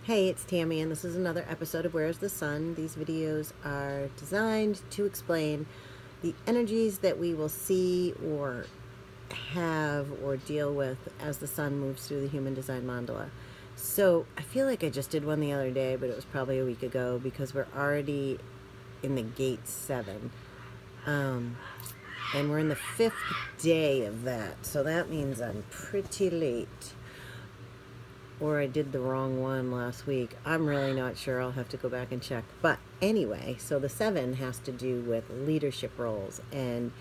Hey, it's Tammy, and this is another episode of Where's the Sun? These videos are designed to explain the energies that we will see or have or deal with as the sun moves through the human design mandala. So I feel like I just did one the other day, but it was probably a week ago because we're already in the gate 7. And we're in the 5th day of that. So that means I'm pretty late. Or I did the wrong one last week. I'm really not sure. I'll have to go back and check. But anyway, so the 7 has to do with leadership roles and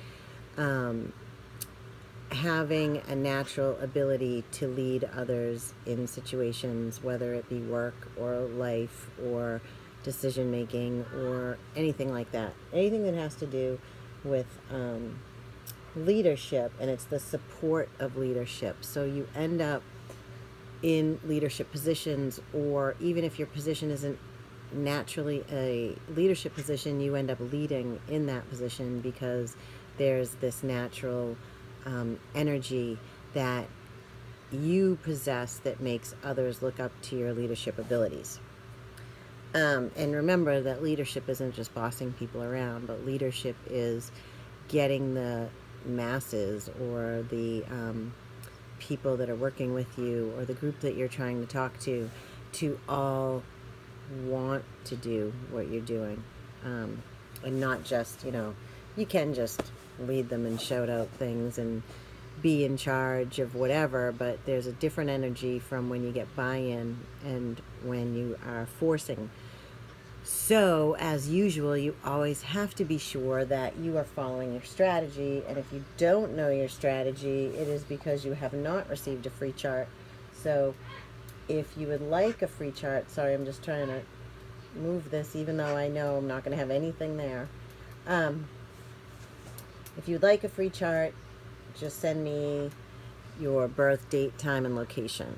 having a natural ability to lead others in situations, whether it be work or life or decision making or anything like that. Anything that has to do with leadership, and it's the support of leadership. So you end up in leadership positions, or even if your position isn't naturally a leadership position, you end up leading in that position because there's this natural energy that you possess that makes others look up to your leadership abilities. And remember that leadership isn't just bossing people around, but leadership is getting the masses or the people that are working with you or the group that you're trying to talk to all want to do what you're doing, and not just, you can just lead them and shout out things and be in charge of whatever, but there's a different energy from when you get buy-in and when you are forcing. So, as usual, you always have to be sure that you are following your strategy. And if you don't know your strategy, it is because you have not received a free chart. So, if you would like a free chart, sorry, I'm just trying to move this, even though I know I'm not going to have anything there. If you'd like a free chart, just send me your birth date, time, and location.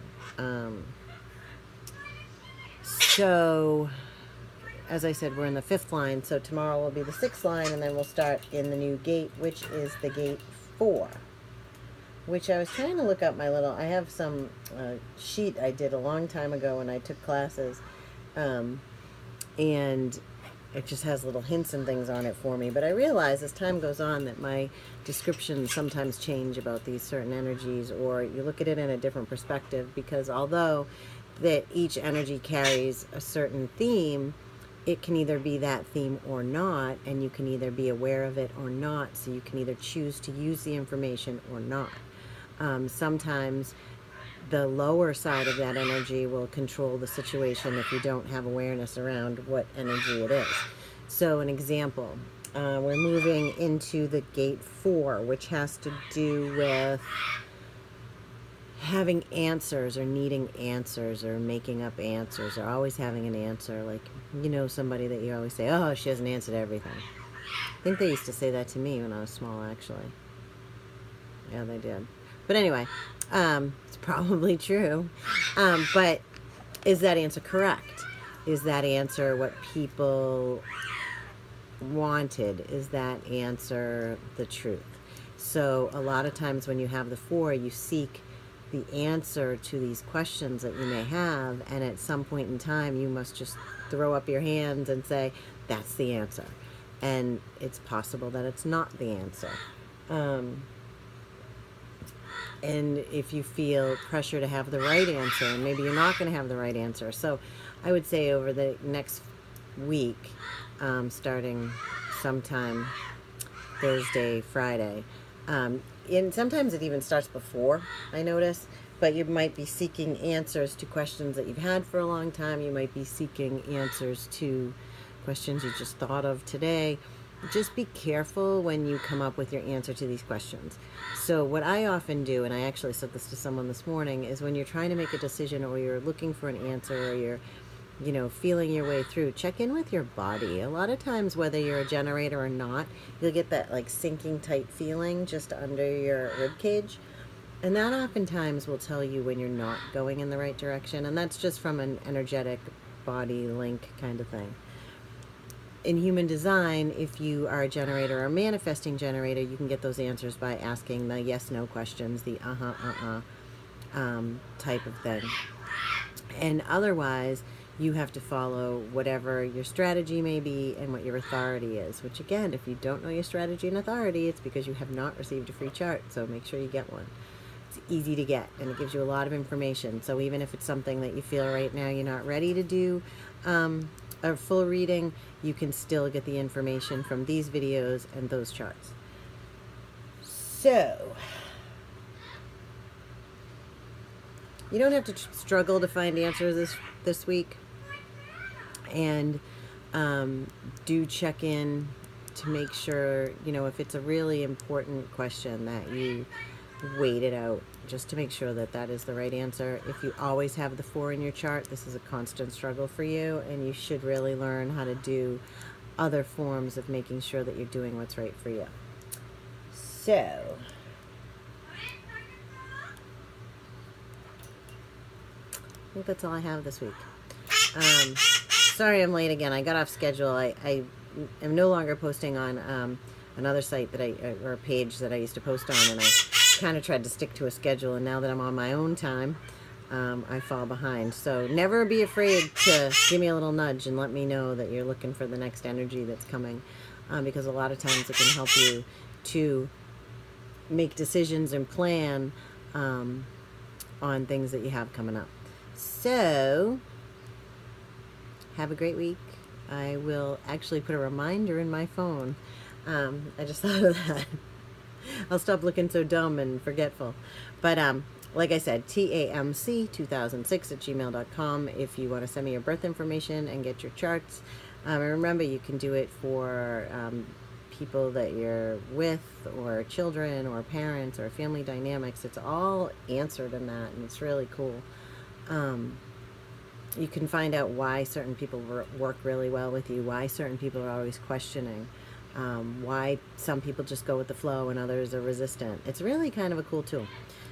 So, as I said, we're in the 5th line, so tomorrow will be the 6th line, and then we'll start in the new gate, which is the gate 4, which I was trying to look up my little, I have some sheet I did a long time ago when I took classes, and it just has little hints and things on it for me, but I realize as time goes on that my descriptions sometimes change about these certain energies, or you look at it in a different perspective, because although that each energy carries a certain theme, it can either be that theme or not, and you can either be aware of it or not, so you can either choose to use the information or not. Sometimes the lower side of that energy will control the situation if you don't have awareness around what energy it is. So an example, we're moving into the gate 4, which has to do with having answers or needing answers or making up answers or always having an answer. Like, somebody that you always say, oh, she hasn't answered everything. I think they used to say that to me when I was small, actually. Yeah, they did. But anyway, it's probably true. But is that answer correct? Is that answer what people wanted? Is that answer the truth? So a lot of times when you have the 4, you seek the answer to these questions that you may have, and at some point in time you must just throw up your hands and say that's the answer, and it's possible that it's not the answer, and if you feel pressure to have the right answer, and maybe you're not going to have the right answer. So I would say over the next week, starting sometime Thursday, Friday, and sometimes it even starts before, I notice, but you might be seeking answers to questions that you've had for a long time. You might be seeking answers to questions you just thought of today. Just be careful when you come up with your answer to these questions. So what I often do, and I actually said this to someone this morning, is when you're trying to make a decision or you're looking for an answer or you're feeling your way through, check in with your body. A lot of times, whether you're a generator or not, you'll get that like sinking tight feeling just under your rib cage. And that oftentimes will tell you when you're not going in the right direction. And that's just from an energetic body link kind of thing. In human design, if you are a generator or a manifesting generator, you can get those answers by asking the yes-no questions, the type of thing. And otherwise, you have to follow whatever your strategy may be and what your authority is, which again, if you don't know your strategy and authority, it's because you have not received a free chart. So make sure you get one. It's easy to get, and it gives you a lot of information. So even if it's something that you feel right now you're not ready to do a full reading, you can still get the information from these videos and those charts. So you don't have to struggle to find answers this week. And do check in to make sure, you know, if it's a really important question, that you wait it out just to make sure that that is the right answer. If you always have the 4 in your chart, this is a constant struggle for you, and you should really learn how to do other forms of making sure that you're doing what's right for you. So I think that's all I have this week. Sorry I'm late again. I got off schedule. I am no longer posting on another site that or a page that I used to post on, and I kind of tried to stick to a schedule, and now that I'm on my own time, I fall behind. So never be afraid to give me a little nudge and let me know that you're looking for the next energy that's coming, because a lot of times it can help you to make decisions and plan on things that you have coming up. So have a great week. I will actually put a reminder in my phone. I just thought of that. I'll stop looking so dumb and forgetful. But like I said, tamc2006@gmail.com if you want to send me your birth information and get your charts. And remember, you can do it for people that you're with, or children, or parents, or family dynamics. It's all answered in that, and it's really cool. You can find out why certain people work really well with you, why certain people are always questioning, why some people just go with the flow and others are resistant. It's really kind of a cool tool.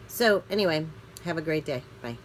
So anyway, have a great day. Bye.